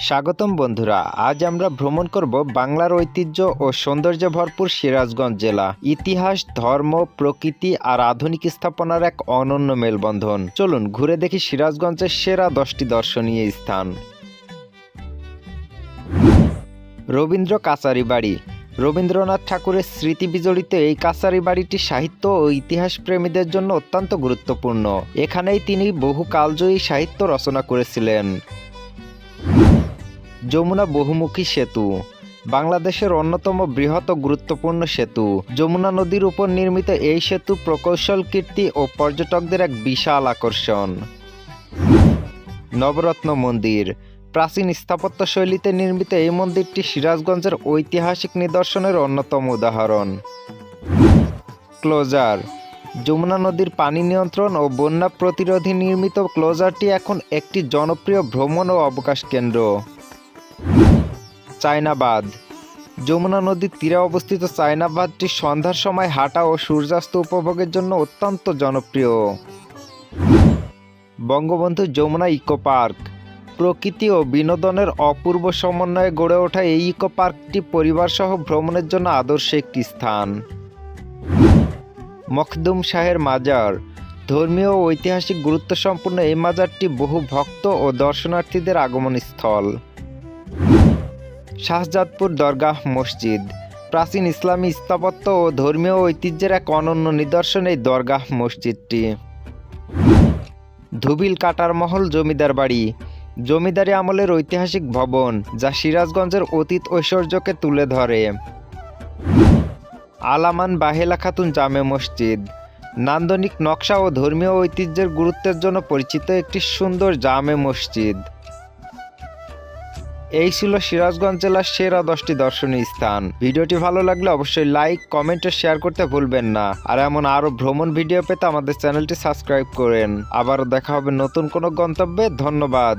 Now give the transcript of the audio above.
স্বাগতম বন্ধুরা, আজ আমরা ভ্রমণ করব বাংলার ঐতিহ্য ও সৌন্দর্যে ভরপুর সিরাজগঞ্জ জেলা। ইতিহাস, ধর্ম, প্রকৃতি আর আধুনিক স্থাপনার এক অনন্য মেলবন্ধন। চলুন ঘুরে দেখি সিরাজগঞ্জের সেরা 10টি দর্শনীয় স্থান। রবীন্দ্র কাচারি বাড়ি। রবীন্দ্রনাথ ঠাকুরের স্মৃতি বিজড়িত এই কাচারি বাড়িটি সাহিত্য ও ইতিহাস প্রেমীদের জন্য অত্যন্ত গুরুত্বপূর্ণ। এখানেই তিনি বহু কালজয়ী সাহিত্য রচনা করেছিলেন। যমুনা বহুমুখী সেতু। বাংলাদেশের অন্যতম বৃহৎ ও গুরুত্বপূর্ণ সেতু। যমুনা নদীর উপর নির্মিত এই সেতু প্রকৌশল কীর্তি ও পর্যটকদের এক বিশাল আকর্ষণ। নবরত্ন মন্দির। প্রাচীন স্থাপত্য শৈলীতে নির্মিত এই মন্দিরটি সিরাজগঞ্জের ঐতিহাসিক নিদর্শনের অন্যতম উদাহরণ। ক্লোজার। যমুনা নদীর পানি নিয়ন্ত্রণ ও বন্যা প্রতিরোধে নির্মিত ক্লোজারটি এখন একটি জনপ্রিয় ভ্রমণ ও অবকাশ কেন্দ্র। চায়নাবাদ। যমুনা নদীর তীরে অবস্থিত চায়নাবাদটি সন্ধ্যার সময় হাঁটা ও সূর্যাস্ত উপভোগের জন্য অত্যন্ত জনপ্রিয়। Bangabandhu Jamuna eco park. প্রকৃতি ও বিনোদনের অপূর্ব সমন্বয়ে গড়ে ওঠা এই ইকো পার্কটি পরিবারসহ ভ্রমণের জন্য আদর্শ একটি স্থান। মখদুম শাহের মাজার। ধর্মীয় ও ঐতিহাসিক গুরুত্বসম্পন্ন এই মাজারটি বহু ভক্ত ও দর্শনার্থীদের আগমনস্থল। শাহজাদপুর দরগাহ মসজিদ। প্রাচীন ইসলামী স্থাপত্য ও ধর্মীয় ঐতিহ্যের এক অনন্য নিদর্শন এই দরগাহ মসজিদটি। ধুবিল কাটার মহল জমিদার বাড়ি। জমিদারি আমলের ঐতিহাসিক ভবন, যা সিরাজগঞ্জের অতীত ঐশ্বর্যকে তুলে ধরে। আলামান বাহেলা খাতুন জামে মসজিদ। নান্দনিক নকশা ও ধর্মীয় ঐতিহ্যের গুরুত্বের জন্য পরিচিত একটি সুন্দর জামে মসজিদ। এই ছিল সিরাজগঞ্জ জেলার সেরা 10টি দর্শনীয় স্থান। ভিডিওটি ভালো লাগলে অবশ্যই লাইক, কমেন্ট ও শেয়ার করতে ভুলবেন না। আর এমন আরও ভ্রমণ ভিডিও পেতে আমাদের চ্যানেলটি সাবস্ক্রাইব করেন। আবারও দেখা হবে নতুন কোনো গন্তব্যে। ধন্যবাদ।